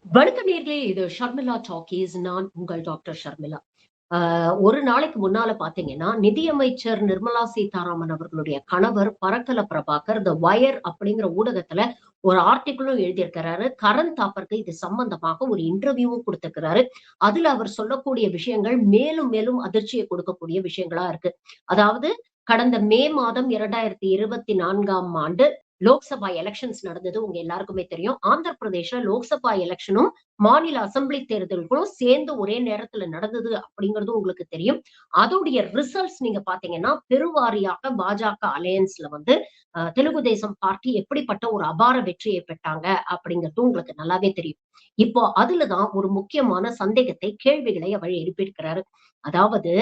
வணக்கம் நேயர்களே, இது ஷர்மிளா டாக்கீஸ். நான் உங்கள் டாக்டர் ஷர்மிளா. ஒரு நாளைக்கு முன்னால பாத்தீங்கன்னா, நிதியமைச்சர் நிர்மலா சீதாராமன் அவர்களுடைய கணவர் பரக்கல பிரபாகர் த வயர் அப்படிங்கிற ஊடகத்துல ஒரு ஆர்டிக்கிளும் எழுதியிருக்கிறாரு. கரண் தாப்பருக்கு இது சம்பந்தமாக ஒரு இன்டர்வியூவும் கொடுத்திருக்கிறாரு. அதுல அவர் சொல்லக்கூடிய விஷயங்கள் மேலும் மேலும் அதிர்ச்சியை கொடுக்கக்கூடிய விஷயங்களா இருக்கு. அதாவது கடந்த மே மாதம் 2024ஆம் ஆண்டு லோக்சபா எலெக்ஷன்ஸ் நடந்தது. உங்க எல்லாருக்குமே தெரியும். ஆந்திர பிரதேஷ்ல லோக்சபா எலெக்ஷனும் மாநில அசெம்பிளி தேர்தல்களும் சேர்ந்து ஒரே நேரத்துல நடந்தது அப்படிங்கிறது உங்களுக்கு தெரியும். அதோடைய ரிசல்ட்ஸ் நீங்க பாத்தீங்கன்னா பெருவாரியாக பாஜக அலையன்ஸ்ல வந்து தெலுங்கு தேசம் பார்ட்டி எப்படிப்பட்ட ஒரு அபார வெற்றியை பெற்றாங்க அப்படிங்கிறது உங்களுக்கு நல்லாவே தெரியும். இப்போ அதுலதான் ஒரு முக்கியமான சந்தேகத்தை, கேள்விகளை அவர் எழுப்பியிருக்கிறாரு. அதாவது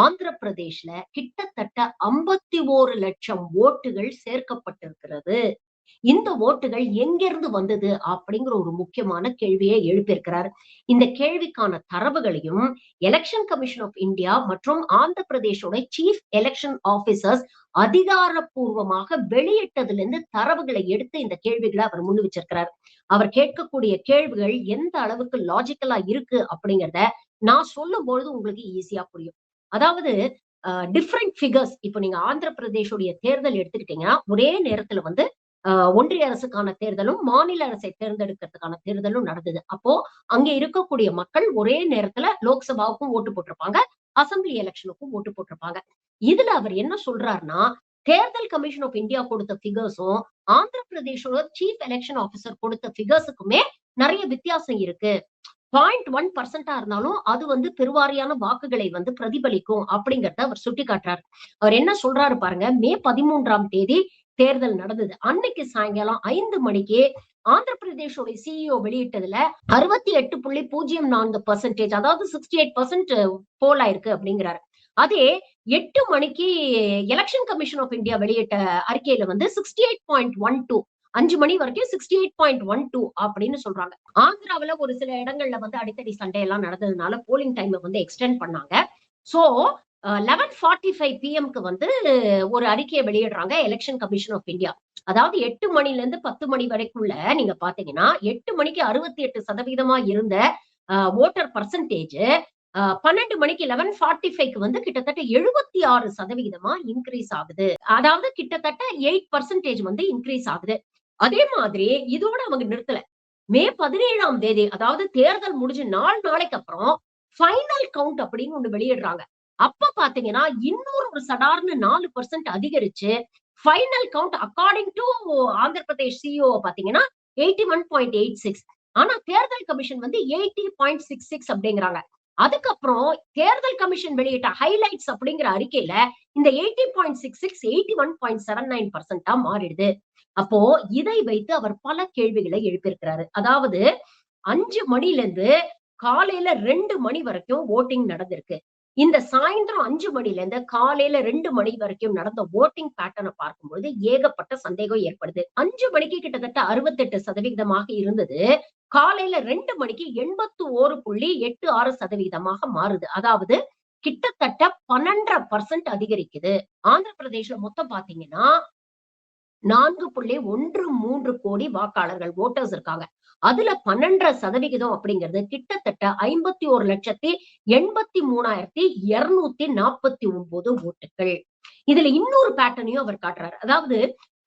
ஆந்திர பிரதேஷ்ல கிட்டத்தட்ட 51 லட்சம் ஓட்டுகள் சேர்க்கப்பட்டிருக்கிறது. இந்த ஓட்டுகள் எங்கிருந்து வந்தது அப்படிங்கிற ஒரு முக்கியமான கேள்வியை எழுப்பியிருக்கிறார். இந்த கேள்விக்கான தரவுகளையும் எலெக்ஷன் கமிஷன் ஆஃப் இந்தியா மற்றும் ஆந்திர பிரதேஷோட சீஃப் எலெக்ஷன் ஆபீசர்ஸ் அதிகாரப்பூர்வமாக வெளியிட்டதுல இருந்து தரவுகளை எடுத்து இந்த கேள்விகளை அவர் முன் வச்சிருக்கிறார். அவர் கேட்கக்கூடிய கேள்விகள் எந்த அளவுக்கு லாஜிக்கலா இருக்கு அப்படிங்கிறத நான் சொல்லும் பொழுது உங்களுக்கு ஈஸியா புரியும். அதாவது டிஃப்ரெண்ட் ஃபிகர்ஸ். இப்ப நீங்க ஆந்திர பிரதேஷோடைய தேர்தல் எடுத்துக்கிட்டீங்கன்னா ஒரே நேரத்துல வந்து ஒன்றிய அரசுக்கான தேர்தலும் மாநில அரசை தேர்ந்தெடுக்கிறதுக்கான தேர்தலும் நடந்தது. அப்போ அங்க இருக்கக்கூடிய மக்கள் ஒரே நேரத்துல லோக்சபாவுக்கும் ஓட்டு போட்டிருப்பாங்க, அசெம்பிளி எலெக்ஷனுக்கும் ஓட்டு போட்டிருப்பாங்க. இதுல அவர் என்ன சொல்றாருன்னா, தேர்தல் கமிஷன் ஆஃப் இந்தியா கொடுத்த ஃபிகர்ஸும் ஆந்திர பிரதேஷோட சீஃப் எலெக்ஷன் ஆபீசர் கொடுத்த ஃபிகர்ஸுக்குமே நிறைய வித்தியாசம் இருக்கு. 0.1% இருந்தாலும் அது வந்து பெருவாரியான வாக்குகளை வந்து பிரதிபலிக்கும் அப்படிங்கறத அவர் சுட்டிக்காட்டுறாரு. அவர் என்ன சொல்றாரு பாருங்க. மே 13ஆம் தேதி தேர்தல் நடந்தது. அன்னைக்கு சாயங்காலம் 5 மணிக்கு ஆந்திர பிரதேஷோட சிஇஓ வெளியிட்டதுல 68.04%, அதாவது 68% போல் ஆயிருக்கு அப்படிங்கிறாரு. அதே 8 மணிக்கு எலெக்ஷன் கமிஷன் ஆஃப் இந்தியா வெளியிட்ட அறிக்கையில வந்து 68.12, 5 மணி வரைக்கும் 68.12 அப்படின்னு சொல்றாங்க. ஆந்திராவில ஒரு சில இடங்கள்ல வந்து அடிக்கடி சண்டை எல்லாம் நடந்ததுனால போலிங் டைம் வந்து எக்ஸ்டெண்ட் பண்ணாங்க. சோ 11:45 PM வந்து ஒரு அறிக்கையை வெளியிடுறாங்க எலெக்ஷன் கமிஷன் ஆஃப் இந்தியா. அதாவது 8 மணில இருந்து 10 மணி வரைக்குள்ள நீங்க பாத்தீங்கன்னா 8 மணிக்கு 68% இருந்த ஓட்டர் பர்சன்டேஜ் 12 மணிக்கு 11:45 வந்து கிட்டத்தட்ட 76% இன்க்ரீஸ் ஆகுது. அதாவது கிட்டத்தட்ட 8% வந்து இன்க்ரீஸ் ஆகுது. அதே மாதிரி இதோட அவங்க நிறுத்தல. மே 17ஆம் தேதி, அதாவது தேர்தல் முடிஞ்சு 4 நாளைக்கு அப்புறம் ஃபைனல் கவுண்ட் அப்படின்னு ஒண்ணு வெளியிடுறாங்க. அப்ப பாத்தீங்கன்னா இன்னொரு ஒரு சடார்னு 4% அதிகரிச்சு final count according to Andhra Pradesh CEO பாத்தீங்கன்னா 81.86. ஆனா தேர்தல் கமிஷன் வந்து 80.66 அப்படிங்கிறாங்க. அதுக்கப்புறம் தேர்தல் கமிஷன் வெளியிட்ட ஹைலைட்ஸ் அப்படிங்கிற அறிக்கையில இந்த 80.66 81.79% மாறிடுது. அப்போ இதை வைத்து அவர் பல கேள்விகளை எழுப்பியிருக்கிறாரு. அதாவது 5 மணில இருந்து காலையில 2 மணி வரைக்கும் ஓட்டிங் நடந்திருக்கு. இந்த சாயந்தரம் 5 மணில இருந்து காலையில 2 மணி வரைக்கும் நடந்த ஓட்டிங் பேட்டர்னை பார்க்கும்போது ஏகப்பட்ட சந்தேகம் ஏற்படுது. 5 மணிக்கு கிட்டத்தட்ட 68% இருந்தது. காலையில 2 மணிக்கு 81.86% மாறுது. அதாவது கிட்டத்தட்ட 12.5% அதிகரிக்குது. ஆந்திர பிரதேஷ்ல மொத்தம் பாத்தீங்கன்னா 4.13 கோடி வாக்காளர்கள் ஓட்டர்ஸ் இருக்காங்க. அதுல 12% அப்படிங்கிறது கிட்டத்தட்ட 51,83,249 ஓட்டுகள். இதுல இன்னொரு பேட்டர்னையும் அவர் காட்டுறாரு. அதாவது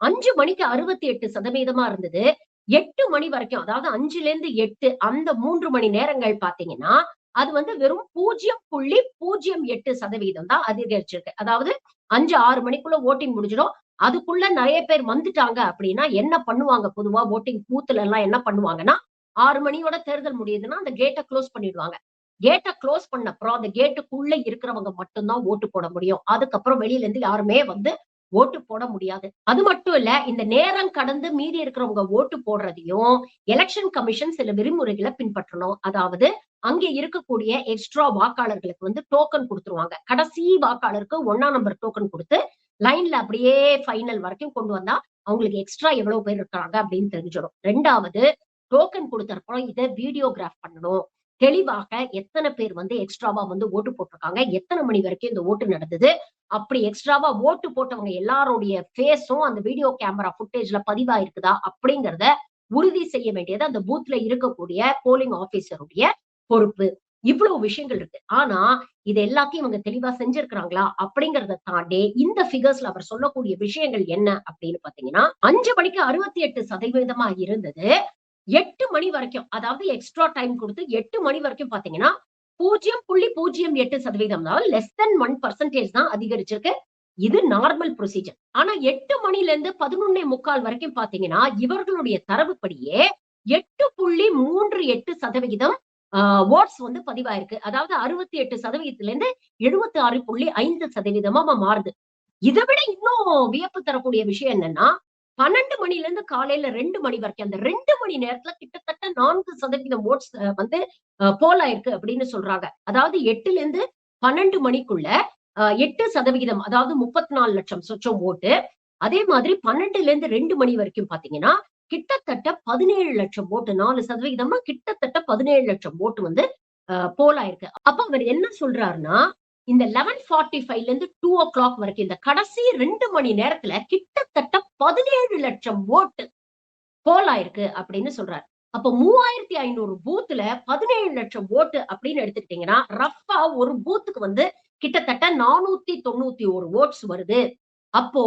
5 மணிக்கு 68% இருந்தது. 8 மணி வரைக்கும், அதாவது 5ல இருந்து 8 அந்த 3 மணி நேரங்கள் பாத்தீங்கன்னா அது வந்து வெறும் 0.08% தான் அதிகரிச்சிருக்கு. அதாவது 5, 6 மணிக்குள்ள ஓட்டிங் முடிஞ்சிடும். அதுக்குள்ள நிறைய பேர் வந்துட்டாங்க அப்படின்னா என்ன பண்ணுவாங்க? பொதுவா ஓட்டிங் பூத்துல எல்லாம் என்ன பண்ணுவாங்கன்னா 6 மணியோட தேர்தல் முடியுதுன்னா அந்த கேட்ட க்ளோஸ் பண்ணிடுவாங்க. கேட்ட க்ளோஸ் பண்ண அப்புறம் அந்த கேட்டுக்குள்ள இருக்கிறவங்க மட்டும்தான் ஓட்டு போட முடியும். அதுக்கப்புறம் வெளியில இருந்து யாருமே வந்து ஓட்டு போட முடியாது. அது மட்டும் இல்ல, இந்த நேரம் கடந்து மீதி இருக்கிறவங்க ஓட்டு போடுறதையும் எலெக்ஷன் கமிஷன் சில விதிமுறைகளை பின்பற்றணும். அதாவது அங்க இருக்கக்கூடிய எக்ஸ்ட்ரா வாக்காளர்களுக்கு வந்து டோக்கன் கொடுத்துருவாங்க. கடைசி வாக்காளருக்கு 1ஆம் நம்பர் டோக்கன் கொடுத்து லைன்ல அப்படியே ஃபைனல் வரைக்கும் கொண்டு வந்தா அவங்களுக்கு எக்ஸ்ட்ரா எவ்வளவு பேர் இருக்காங்க அப்படின்னு தெரிஞ்சிடும். 2வது, டோக்கன் கொடுத்தப்பறம் இதை வீடியோகிராஃப் பண்ணணும். தெளிவாக எத்தனை பேர் வந்து எக்ஸ்ட்ராவா வந்து ஓட்டு போட்டிருக்காங்க, எத்தனை மணி வரைக்கும் இந்த ஓட்டு நடந்தது, அப்படி எக்ஸ்ட்ராவா ஓட்டு போட்டவங்க எல்லாருடைய ஃபேஸும் அந்த வீடியோ கேமரா ஃபுட்டேஜ்ல பதிவாயிருக்குதா அப்படிங்கறத உறுதி செய்ய வேண்டியது அந்த பூத்ல இருக்கக்கூடிய போலிங் ஆபீசருடைய பொறுப்பு. இவ்வளவு விஷயங்கள் இருக்கு. ஆனா இது எல்லாத்தையும் இவங்க தெளிவா செஞ்சிருக்கிறாங்களா அப்படிங்கறத தாண்டி இந்த பிகர்ஸ்ல அவர் சொல்லக்கூடிய விஷயங்கள் என்ன அப்படின்னு பாத்தீங்கன்னா, 5 மணிக்கு 68% இருந்தது. 8 மணி வரைக்கும், அதாவது எக்ஸ்ட்ரா டைம் கொடுத்து 8 மணி வரைக்கும் பாத்தீங்கன்னா 0.08%, அதாவது லெஸ் தென் 1% தான் அதிகரிச்சிருக்கு. இது நார்மல் ப்ரொசீஜர். ஆனா 8 மணில இருந்து 11:45 வரைக்கும் பாத்தீங்கன்னா இவர்களுடைய தரவுப்படியே 8.38% ஓட்ஸ் வந்து பதிவாயிருக்கு. அதாவது 68%ல இருந்து 76.5% மாறுது. இதை விட இன்னும் வியப்பு தரக்கூடிய விஷயம் என்னன்னா, 12 மணில இருந்து காலையில 2 மணி வரைக்கும் அந்த 2 மணி நேரத்துல கிட்டத்தட்ட 4% ஓட்ஸ் வந்து போல் ஆயிருக்கு அப்படின்னு சொல்றாங்க. அதாவது 8ல இருந்து 12 மணிக்குள்ள 8%, அதாவது 34 லட்சம் சொச்சம் ஓட்டு. அதே மாதிரி 12ல இருந்து 2 மணி வரைக்கும் பாத்தீங்கன்னா கிட்டத்தட்ட 17 லட்சம் ஓட்டு, 4% கிட்டத்தட்ட 17 லட்சம் ஓட்டு வந்து போல் ஆயிருக்கு. அப்ப அவர் என்ன சொல்றாருன்னா, இந்த 11:45ல இருந்து 2:00 வரைக்கும் இந்த கடைசி 2 மணி நேரத்துல கிட்டத்தட்ட 17 லட்சம் ஓட்டு போல் ஆயிருக்கு அப்படின்னு சொல்றாரு. அப்ப 3500 பூத்துல 17 லட்சம் ஓட்டு அப்படின்னு எடுத்துக்கிட்டீங்கன்னா, ரஃபா ஒரு பூத்துக்கு வந்து கிட்டத்தட்ட 491 ஓட்ஸ் வருது. அப்போ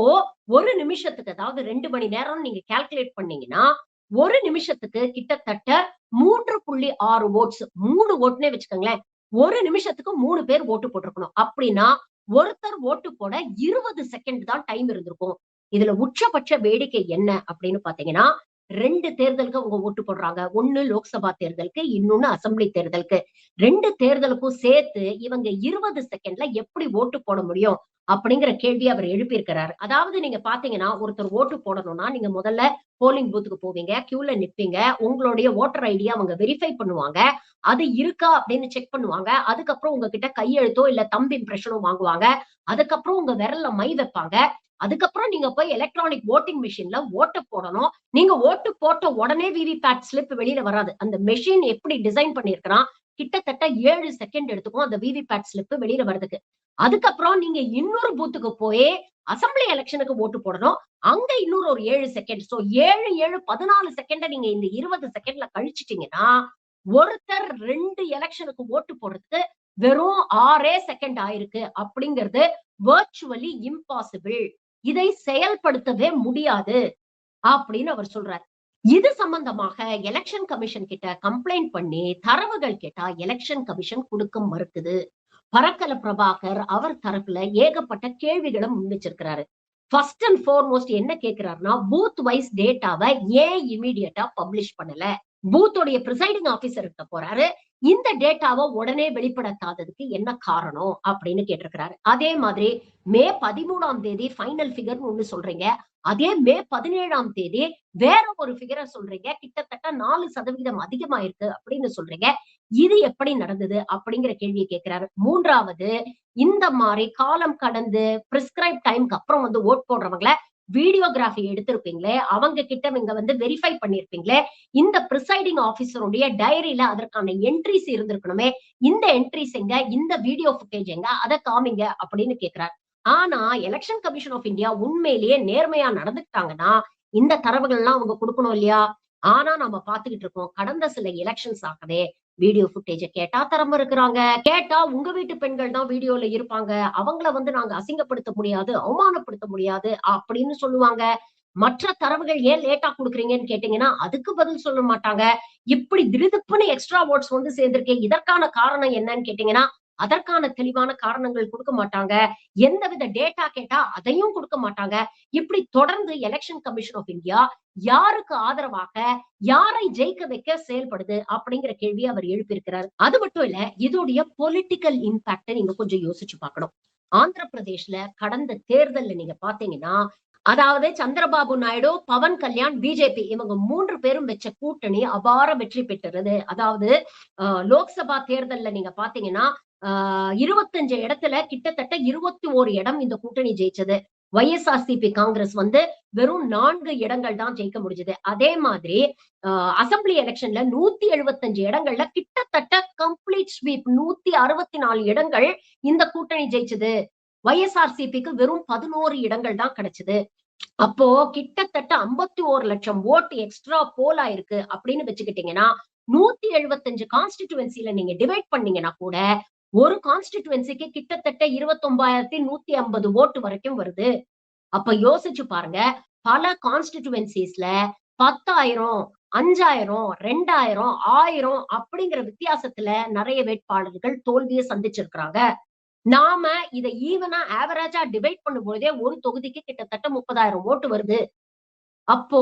ஒரு நிமிஷத்துக்கு, அதாவது 2 மணி நேரம் நீங்க கால்குலேட் பண்ணீங்கன்னா, ஒரு நிமிஷத்துக்கு கிட்டத்தட்ட 3.6 ஓட்ஸ். 3 ஓட்டுனே வச்சுக்கோங்களேன். ஒரு நிமிஷத்துக்கு 3 பேர் ஓட்டு போட்டிருக்கணும். அப்படின்னா ஒருத்தர் ஓட்டு போட 20 செகண்ட் தான் டைம் இருந்திருக்கும். இதுல உச்சபட்ச வேடிக்கை என்ன அப்படின்னு பாத்தீங்கன்னா, 2 தேர்தலுக்கு அவங்க ஓட்டு போடுறாங்க. ஒண்ணு லோக்சபா தேர்தலுக்கு, இன்னொன்னு அசெம்பிளி தேர்தலுக்கு. 2 தேர்தலுக்கும் சேர்த்து இவங்க 20 செகண்ட்ல எப்படி ஓட்டு போட முடியும் அப்படிங்கிற கேள்வி அவர் எழுப்பியிருக்கிறாரு. அதாவது நீங்க பாத்தீங்கன்னா, ஒருத்தர் ஓட்டு போடணும்னா நீங்க முதல்ல போலிங் பூத்துக்கு போவீங்க, கியூல நிப்பீங்க, உங்களுடைய ஓட்டர் ஐடியா அவங்க வெரிஃபை பண்ணுவாங்க, அது இருக்கா அப்படின்னு செக் பண்ணுவாங்க. அதுக்கப்புறம் உங்ககிட்ட கையெழுத்தோ இல்ல தம்ப் இம்ப்ரெஷனோ வாங்குவாங்க. அதுக்கப்புறம் உங்க விரல்ல மை வைப்பாங்க. அதுக்கப்புறம் நீங்க போய் எலக்ட்ரானிக் ஓட்டிங் மிஷின்ல ஓட்டு போடணும். நீங்க ஓட்டு போட்ட உடனே விவிபேட் ஸ்லிப் வெளியில வராது. அந்த மெஷின் எப்படி டிசைன் பண்ணியிருக்கிறான், கிட்டத்தட்ட 7 செகண்ட் எடுத்துக்கும் அந்த விவிபேட் ஸ்லிப் வெளியில வரதுக்கு. அதுக்கப்புறம் நீங்க இன்னொரு பூத்துக்கு போய் அசெம்பிளி எலெக்ஷனுக்கு ஓட்டு போடணும். அங்க இன்னொரு ஒரு 7 செகண்ட். சோ 7, 7 14 செகண்ட நீங்க இந்த 20 செகண்ட்ல கழிச்சிட்டீங்கன்னா, ஒருத்தர் 2 எலெக்ஷனுக்கு ஓட்டு போடுறதுக்கு வெறும் 6 செகண்ட் ஆயிருக்கு அப்படிங்கிறது வர்ச்சுவலி இம்பாசிபிள். இதை செயல்படுத்தவே முடியாது அப்படின்னு அவர் சொல்றார். இது சம்பந்தமாக எலெக்ஷன் கமிஷன் கிட்ட கம்ப்ளைண்ட் பண்ணி தரவுகள் கேட்டா எலெக்ஷன் கமிஷன் கொடுக்க மறுக்குது. பரக்கல பிரபாகர் அவர் தரப்புல ஏகப்பட்ட கேள்விகளை முன்வச்சிருக்கிறாரு. ஃபர்ஸ்ட் அண்ட் ஃபார்மோஸ்ட் என்ன கேக்குறாருன்னா, பூத் வைஸ் டேட்டாவை ஏன் இமீடியட்டா பப்ளிஷ் பண்ணல? பூத்தோடைய பிரிசைடிங் ஆபீசர் கிட்ட போறாரு. இந்த டேட்டாவை உடனே வெளிப்படுத்தாததுக்கு என்ன காரணம் அப்படின்னு கேட்டிருக்கிறாரு. அதே மாதிரி மே 13ஆம் தேதி ஃபைனல் ஃபிகர் ஒண்ணு சொல்றீங்க. அதே மே 17ஆம் தேதி வேற ஒரு ஃபிகரை சொல்றீங்க. கிட்டத்தட்ட 4% அதிகமாயிருக்கு அப்படின்னு சொல்றீங்க. இது எப்படி நடந்தது அப்படிங்கிற கேள்வியை கேட்கிறாரு. மூன்றாவது, இந்த மாதிரி காலம் கடந்து பிரிஸ்கிரைப் டைம்க்கு அப்புறம் வந்து ஓட் போடுறவங்கள வீடியோகிராஃபி எடுத்திருப்பீங்களே, அவங்க கிட்ட நீங்க வந்து வெரிஃபை பண்ணிருப்பீங்களே, இந்த பிரிசைடிங் ஆபீசருடைய டைரியில அதற்கான என்ட்ரிஸ் இருந்திருக்கணுமே, இந்த என்ட்ரிஸ் எங்க, இந்த வீடியோ ஃபுட்டேஜ் எங்க, அதை காமிங்க அப்படின்னு கேட்கிறார். ஆனா எலெக்ஷன் கமிஷன் ஆஃப் இந்தியா உண்மையிலேயே நேர்மையா நடந்துக்கிட்டாங்கன்னா இந்த தரவுகள் எல்லாம் அவங்க கொடுக்கணும் இல்லையா? ஆனா நம்ம பாத்துக்கிட்டு இருக்கோம், கடந்த சில எலெக்ஷன்ஸ் ஆகவே வீடியோ ஃபுட்டேஜ கேட்டா தரம் இருக்கிறாங்க, கேட்டா உங்க வீட்டு பெண்கள் தான் வீடியோல இருப்பாங்க, அவங்கள வந்து நாங்க அசிங்கப்படுத்த முடியாது, அவமானப்படுத்த முடியாது அப்படின்னு சொல்லுவாங்க. மற்ற தரவுகள் ஏன் லேட்டா குடுக்குறீங்கன்னு கேட்டீங்கன்னா அதுக்கு பதில் சொல்ல மாட்டாங்க. இப்படி திடுதிப்புன்னு எக்ஸ்ட்ரா ஓட்ஸ் வந்து சேர்ந்திருக்கேன், இதற்கான காரணம் என்னன்னு கேட்டீங்கன்னா அதற்கான தெளிவான காரணங்கள் கொடுக்க மாட்டாங்க. எந்தவித டேட்டா கேட்டா அதையும் கொடுக்க மாட்டாங்க. இப்படி தொடர்ந்து எலெக்ஷன் கமிஷன் ஆஃப் இந்தியா யாருக்கு ஆதரவாக யாரை ஜெயிக்க வைக்க செயல்படுது அப்படிங்கிற கேள்வியை அவர் எழுப்பியிருக்கிறார். அது மட்டும் இல்ல, இதோடைய பொலிட்டிக்கல் இம்பாக்ட நீங்க கொஞ்சம் யோசிச்சு பார்க்கணும். ஆந்திர பிரதேஷ்ல கடந்த தேர்தல்ல நீங்க பாத்தீங்கன்னா, அதாவது சந்திரபாபு நாயுடு, பவன் கல்யாண், பிஜேபி இவங்க 3 பேரும் வச்ச கூட்டணி அபார வெற்றி பெற்றது. அதாவது லோக்சபா தேர்தல்ல நீங்க பாத்தீங்கன்னா 25 இடத்துல கிட்டத்தட்ட 21 இடம் இந்த கூட்டணி ஜெயிச்சது. YSRCP காங்கிரஸ் வந்து வெறும் 4 இடங்கள் தான் ஜெயிக்க முடிஞ்சது. அதே மாதிரி அசெம்பிளி எலெக்ஷன்ல 175 இடங்கள்ல கிட்டத்தட்ட கம்ப்ளீட் ஸ்வீப் 164 இடங்கள் இந்த கூட்டணி ஜெயிச்சது. YSRCPக்கு வெறும் 11 இடங்கள் தான் கிடைச்சது. அப்போ கிட்டத்தட்ட 51 லட்சம் ஓட்டு எக்ஸ்ட்ரா போல் ஆயிருக்கு அப்படின்னு வச்சுக்கிட்டீங்கன்னா 175 கான்ஸ்டிடியூவன்சில நீங்க டிவைட் பண்ணீங்கன்னா கூட ஒரு கான்ஸ்டிடியூவன்சிக்கு கிட்டத்தட்ட 29,150 ஓட்டு வரைக்கும் வருது. அப்ப யோசிச்சு பாருங்க, பல கான்ஸ்டிடியூவன்சிஸ்ல 10,000, 5,000, 2,000, 1000 அப்படிங்கிற வித்தியாசத்துல நிறைய வேட்பாளர்கள் தோல்வியை சந்திச்சிருக்கிறாங்க. நாம இத ஈவனா ஆவரேஜா டிவைட் பண்ணும்போதே ஒரு தொகுதிக்கு கிட்டத்தட்ட 30,000 ஓட்டு வருது. அப்போ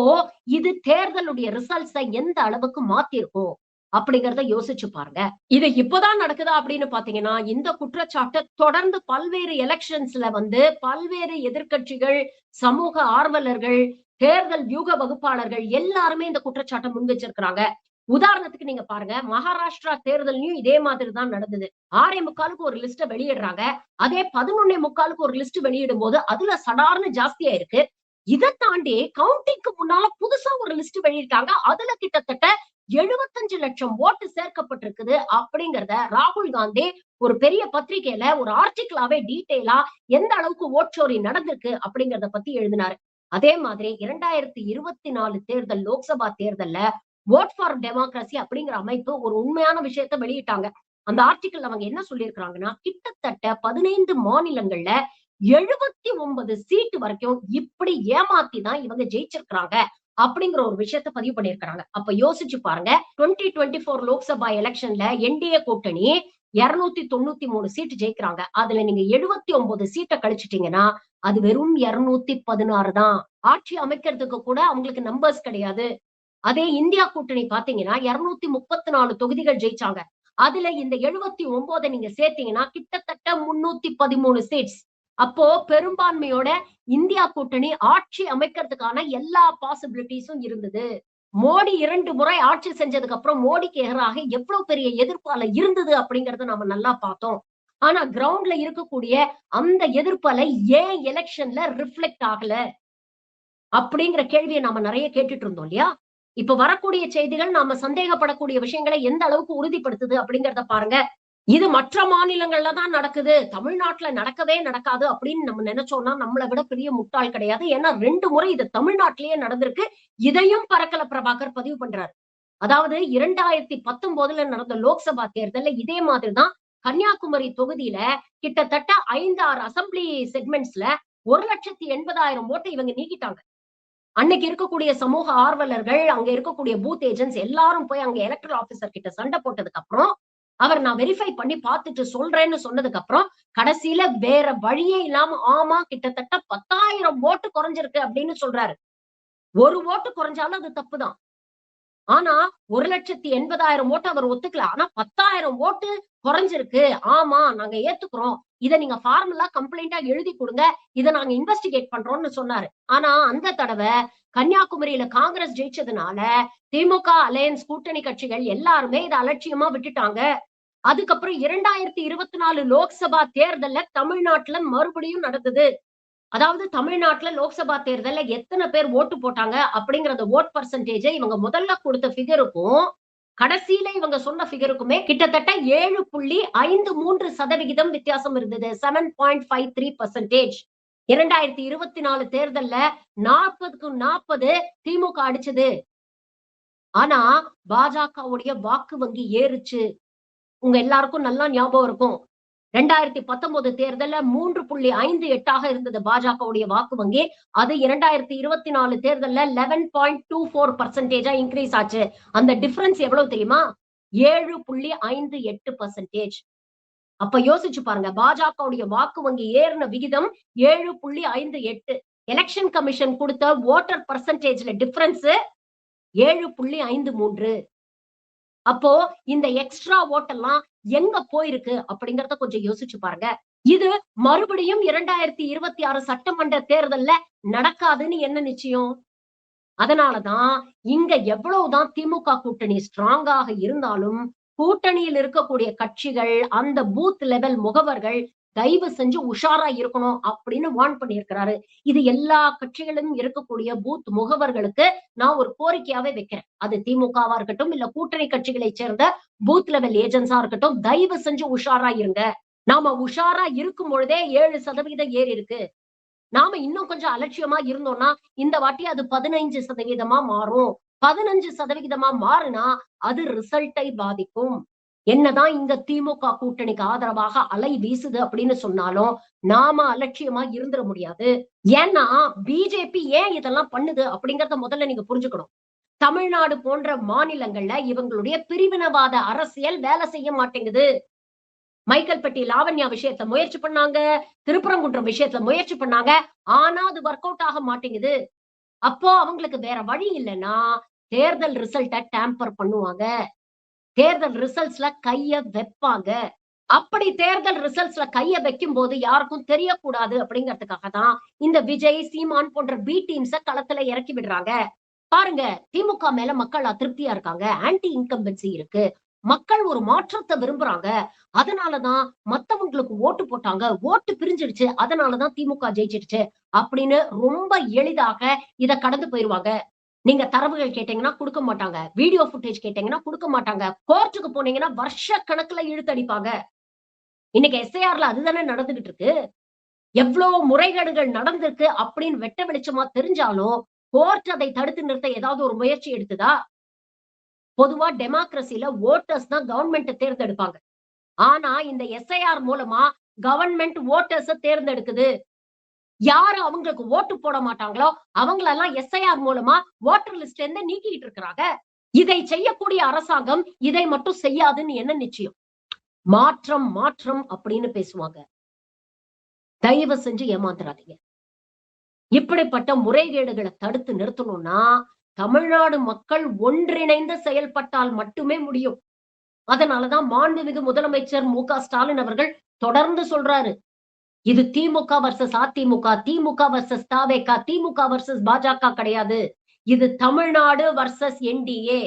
இது தேர்தலுடைய ரிசல்ட்ஸ எந்த அளவுக்கு மாத்திருக்கும் அப்படிங்கறத யோசிச்சு பாருங்க. இது இப்பதான் நடக்குதா அப்படின்னு பாத்தீங்கன்னா, இந்த குற்றச்சாட்டு தொடர்ந்து பல்வேறு எலெக்ஷன்ஸ்ல பல்வேறு எதிர்க்கட்சிகள், சமூக ஆர்வலர்கள், தேர்தல் வியூக வகுப்பாளர்கள் எல்லாருமே இந்த குற்றச்சாட்டை முன் வச்சிருக்கிறாங்க. உதாரணத்துக்கு நீங்க பாருங்க, மகாராஷ்டிரா தேர்தலையும் இதே மாதிரி தான் நடந்தது. 6:45க்கு ஒரு லிஸ்ட வெளியிடுறாங்க. அதே 11:45க்கு ஒரு லிஸ்ட் வெளியிடும் போது அதுல சடார்னு ஜாஸ்தியா இருக்கு. இதை தாண்டி கவுண்டிங்க்கு முன்னால புதுசா ஒரு லிஸ்ட் வெளியிட்டாங்க. அதுல கிட்டத்தட்ட 75 லட்சம் ஓட்டு சேர்க்கப்பட்டிருக்குது அப்படிங்கறத ராகுல் காந்தி ஒரு பெரிய பத்திரிகையில ஒரு ஆர்டிகிளாவே டீடைலா எந்த அளவுக்கு ஓட்சோரி நடந்திருக்கு அப்படிங்கறத பத்தி எழுதினாரு. அதே மாதிரி 2024 தேர்தல் லோக்சபா தேர்தல்ல ஓட் ஃபார் டெமோக்ரஸி அப்படிங்கிற அமைப்பு ஒரு உண்மையான விஷயத்த வெளியிட்டாங்க. அந்த ஆர்டிகிள் அவங்க என்ன சொல்லியிருக்கிறாங்கன்னா, கிட்டத்தட்ட 15 மாநிலங்கள்ல 79 சீட்டு வரைக்கும் இப்படி ஏமாத்தி தான் இவங்க ஜெயிச்சிருக்கிறாங்க அப்படிங்கிற ஒரு விஷயத்த பதிவு பண்ணிருக்காங்க. அப்ப யோசிச்சு பாருங்க, 2024 லோக்சபா எலெக்ஷன்ல என்டிஏ கூட்டணி 293 சீட்டு ஜெயிக்கிறாங்க. அதுல நீங்க 79 சீட்டை கழிச்சிட்டீங்கன்னா அது வெறும் 216 தான். ஆட்சி அமைக்கிறதுக்கு கூட அவங்களுக்கு நம்பர்ஸ் கிடையாது. அதே இந்தியா கூட்டணி பாத்தீங்கன்னா 234 தொகுதிகள் ஜெயிச்சாங்க. அதுல இந்த 79 நீங்க சேர்த்தீங்கன்னா கிட்டத்தட்ட 313 சீட்ஸ். அப்போ பெரும்பான்மையோட இந்தியா கூட்டணி ஆட்சி அமைக்கிறதுக்கான எல்லா பாசிபிலிட்டிஸும் இருந்தது. மோடி 2 முறை ஆட்சி செஞ்சதுக்கு அப்புறம் மோடிக்கு எதிராக எவ்வளவு பெரிய எதிர்ப்பால இருந்தது அப்படிங்கறத நம்ம நல்லா பார்த்தோம். ஆனா கிரவுண்ட்ல இருக்கக்கூடிய அந்த எதிர்ப்பலை ஏன் எலெக்ஷன்ல ரிஃப்ளெக்ட் ஆகல அப்படிங்கிற கேள்வியை நாம நிறைய கேட்டுட்டு இருந்தோம் இல்லையா? இப்ப வரக்கூடிய செய்திகள் நாம சந்தேகப்படக்கூடிய விஷயங்களை எந்த அளவுக்கு உறுதிப்படுத்துது அப்படிங்கறத பாருங்க. இது மற்ற மாநிலங்கள்ல தான் நடக்குது, தமிழ்நாட்டுல நடக்கவே நடக்காது அப்படின்னு நம்ம நினைச்சோம்னா நம்மளை விட பெரிய முட்டாள் கிடையாது. ஏன்னா 2 முறை இது தமிழ்நாட்டிலேயே நடந்திருக்கு. இதையும் பரக்கல பிரபாகர் பதிவு பண்றாரு. அதாவது 2019ல நடந்த லோக்சபா தேர்தல்ல இதே மாதிரிதான் கன்னியாகுமரி தொகுதியில கிட்டத்தட்ட 5-6 அசம்பிளி செக்மெண்ட்ஸ்ல 1,80,000 ஓட்டை இவங்க நீக்கிட்டாங்க. அன்னைக்கு இருக்கக்கூடிய சமூக ஆர்வலர்கள், அங்க இருக்கக்கூடிய பூத் ஏஜென்ட்ஸ் எல்லாரும் போய் அங்க எலக்டரல் ஆபீசர் கிட்ட சண்டை போட்டதுக்கு அப்புறம் அவர் நான் வெரிஃபை பண்ணி பார்த்துட்டு சொல்றேன்னு சொன்னதுக்கு அப்புறம் கடைசியில வேற வழியே இல்லாம ஆமா கிட்டத்தட்ட 10,000 ஓட்டு குறைஞ்சிருக்கு அப்படின்னு சொல்றாரு. ஒரு ஓட்டு குறைஞ்சாலும் அது தப்புதான். ஆனா 1,80,000 ஓட்டு அவர் ஒத்துக்கல. ஆனா 10,000 ஓட்டு குறைஞ்சிருக்கு. ஆமா நாங்க ஏத்துக்கிறோம். இத நீங்க ஃபார்முலா கம்ப்ளைண்டா எழுதி கொடுங்க. இத நாங்க இன்வெஸ்டிகேட் பண்றோம்னு சொன்னாரு. ஆனா அந்த தடவை கன்னியாகுமரியில காங்கிரஸ் ஜெயிச்சதுனால திமுக அலையன்ஸ் கூட்டணி கட்சிகள் எல்லாருமே இதை அலட்சியமா விட்டுட்டாங்க. அதுக்கப்புறம் 2024 லோக்சபா தேர்தல்ல தமிழ்நாட்டுல மறுபடியும் நடந்தது. அதாவது தமிழ்நாட்டுல லோக்சபா தேர்தல்ல எத்தனை பேர் ஓட்டு போட்டாங்க அப்படிங்கறத ஓட் பர்சன்டேஜ் இவங்க முதல்ல கொடுத்த ஃபிகருக்கும் கடைசியில இவங்க சொன்ன ஃபிகருக்குமே கிட்டத்தட்ட 7.53% வித்தியாசம் இருந்தது. 7.53%. 2024 தேர்தல்ல 40க்கு 40 திமுக அடிச்சது. ஆனா பாஜகவுடைய வாக்கு வங்கி ஏறுச்சு. உங்க எல்லாருக்கும் நல்லா ஞாபகம் இருக்கும். 2019 தேர்தல்ல 3.58 இருந்தது பாஜகவுடைய வாக்கு வங்கி. அது 2024 தேர்தல்ல 11.24% இன்க்ரீஸ் ஆச்சு. அந்த டிஃபரன்ஸ் எவ்வளவு தெரியுமா? 7.58%. அப்ப யோசிச்சு பாருங்க, பாஜகவுடைய வாக்கு வங்கி ஏறின விகிதம் 7.58. எலெக்ஷன் கமிஷன் கொடுத்த ஓட்டர் பர்சன்டேஜ்ல டிஃபரன்ஸ் 7.53. அப்போ இந்த எக்ஸ்ட்ரா ஓட்டெல்லாம் எங்க போயிருக்கு அப்படிங்கறத கொஞ்சம் யோசிச்சு பாருங்க. இது மறுபடியும் 2026 சட்டமன்ற தேர்தல்ல நடக்காதுன்னு என்ன நிச்சயம்? அதனாலதான் இங்க எவ்வளவுதான் திமுக கூட்டணி ஸ்ட்ராங்காக இருந்தாலும் கூட்டணியில் இருக்கக்கூடிய கட்சிகள், அந்த பூத் லெவல் முகவர்கள் தயவு செஞ்சு உஷாரா இருக்கணும் அப்படின்னு வார்ன் பண்ணியிருக்கிறாரு. இது எல்லா கட்சிகளும் இருக்கக்கூடிய பூத் முகவர்களுக்கு நான் ஒரு கோரிக்கையாவே வைக்கிறேன். அது திமுகவா இருக்கட்டும், இல்ல கூட்டணி கட்சிகளை சேர்ந்த பூத் லெவல் ஏஜென்ட்ஸா இருக்கட்டும், தயவு செஞ்சு உஷாரா இருங்க. நாம உஷாரா இருக்கும் பொழுதே 7% ஏறி இருக்கு. நாம இன்னும் கொஞ்சம் அலட்சியமா இருந்தோம்னா இந்த வாட்டி அது 15% மாறும். 15% மாறுனா அது ரிசல்ட்டை பாதிக்கும். என்னதான் இங்க திமுக கூட்டணிக்கு ஆதரவாக அலை வீசுது அப்படின்னு சொன்னாலும் நாம அலட்சியமா இருந்துட முடியாது. ஏன்னா பிஜேபி ஏன் இதெல்லாம் பண்ணுது அப்படிங்கறத முதல்ல நீங்க புரிஞ்சுக்கணும். தமிழ்நாடு போன்ற மாநிலங்கள்ல இவங்களுடைய பிரிவினவாத அரசியல் வேலை செய்ய மாட்டேங்குது. மைக்கேல்பட்டி லாவண்யா விஷயத்துல முயற்சி பண்ணாங்க, திருப்பரங்குன்றம் விஷயத்துல முயற்சி பண்ணாங்க. ஆனா அது ஒர்க் அவுட் ஆக மாட்டேங்குது. அப்போ அவங்களுக்கு வேற வழி இல்லன்னா தேர்தல் ரிசல்ட்ட டேம்பர் பண்ணுவாங்க. தேர்தல் ரிசல்ட்ஸ்ல கைய வைப்பாங்க. அப்படி தேர்தல் ரிசல்ட்ஸ்ல கைய வைக்கும்போது யாருக்கும் தெரியக்கூடாது அப்படிங்கிறதுக்காக தான் இந்த விஜய், சீமான் போன்ற பி டீம்ஸ களத்துல இறக்கி விடுறாங்க. பாருங்க, திமுக மேல மக்கள் அதிருப்தியா இருக்காங்க. ஆன்டி இன்கம்பன்சி இருக்கு. மக்கள் ஒரு மாற்றத்த விரும்புறாங்க. அதனாலதான் மத்தவங்களுக்கு ஓட்டு போட்டாங்க. ஓட்டு பிரிஞ்சிடுச்சு. அதனாலதான் திமுக ஜெயிச்சிடுச்சு. அப்படின்னு ரொம்ப எளிதாக இத கடந்து போயிருவாங்க. நீங்க தரவுகள் கேட்டீங்கன்னா குடுக்க மாட்டாங்க. வீடியோ ஃபுட்டேஜ் கேட்டீங்கன்னா குடுக்க மாட்டாங்க. கோர்ட்டுக்கு போனீங்கன்னா வருஷ கணக்குல இழுத்தடிப்பாங்க. இன்னைக்கு எஸ்ஐஆர்ல அதுதானே நடந்துகிட்டு இருக்கு. எவ்வளவு முறைகேடுகள் நடந்திருக்கு அப்படின்னு வெட்ட வெளிச்சமா தெரிஞ்சாலும் கோர்ட் அதை தடுத்து நிறுத்த ஏதாவது ஒரு முயற்சி எடுத்ததா? பொதுவா டெமோக்ரஸில வோட்டர்ஸ் தான் கவர்மெண்ட்ட தேர்ந்தெடுப்பாங்க. ஆனா இந்த எஸ்ஐஆர் மூலமா கவர்மெண்ட் வோட்டர்ஸ தேர்ந்தெடுக்குது. யாரு அவங்களுக்கு ஓட்டு போட மாட்டாங்களோ அவங்களெல்லாம் எஸ்ஐஆர் மூலமா வோட்டர் லிஸ்ட்ல இருந்து நீக்கிட்டு இருக்கிறாங்க. இதை செய்யக்கூடிய அரசாங்கம் இதை மட்டும் செய்யாதுன்னு என்ன நிச்சயம்? மாற்றம் மாற்றம் அப்படின்னு பேசுவாங்க. தயவு செஞ்சு ஏமாந்துராதீங்க. இப்படிப்பட்ட முறைகேடுகளை தடுத்து நிறுத்தணும்னா தமிழ்நாடு மக்கள் ஒன்றிணைந்து செயல்பட்டால் மட்டுமே முடியும். அதனாலதான் மாண்புமிகு முதலமைச்சர் மு.க.ஸ்டாலின் அவர்கள் தொடர்ந்து சொல்றாரு. இது DMK versus AIADMK, DMK versus TVK, DMK versus BJP கிடையாது. இது Tamil Nadu versus NDA,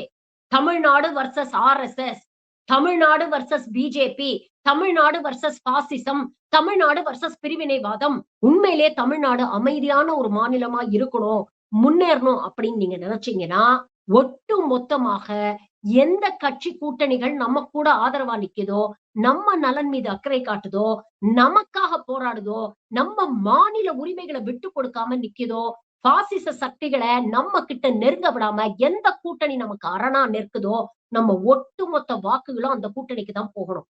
Tamil Nadu versus RSS, Tamil Nadu versus BJP, Tamil Nadu versus பாசிசம், தமிழ்நாடு வர்சஸ் பிரிவினைவாதம். உண்மையிலே தமிழ்நாடு அமைதியான ஒரு மாநிலமா இருக்கணும், முன்னேறணும் அப்படின்னு நீங்க நினைச்சீங்கன்னா ஒட்டு மொத்தமாக எந்த கட்சி கூட்டணிகள் நம்ம கூட ஆதரவா நிக்குதோ, நம்ம நலன் மீது அக்கறை காட்டுதோ, நமக்காக போராடுதோ, நம்ம மாநில உரிமைகளை விட்டு கொடுக்காம நிக்குதோ, பாசிச சக்திகளை நம்ம கிட்ட நெருங்க விடாம எந்த கூட்டணி நமக்கு அரணா நிற்குதோ, நம்ம ஒட்டுமொத்த வாக்குகளும் அந்த கூட்டணிக்கு தான் போகணும்.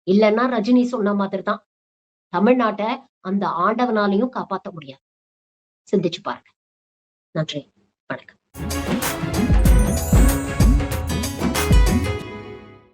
இல்லன்னா ரஜினி சொன்ன மாதிரிதான் தமிழ்நாட்ட அந்த ஆண்டவனாலையும் காப்பாத்த முடியாது. சிந்திச்சு பாருங்க. நன்றி, வணக்கம்.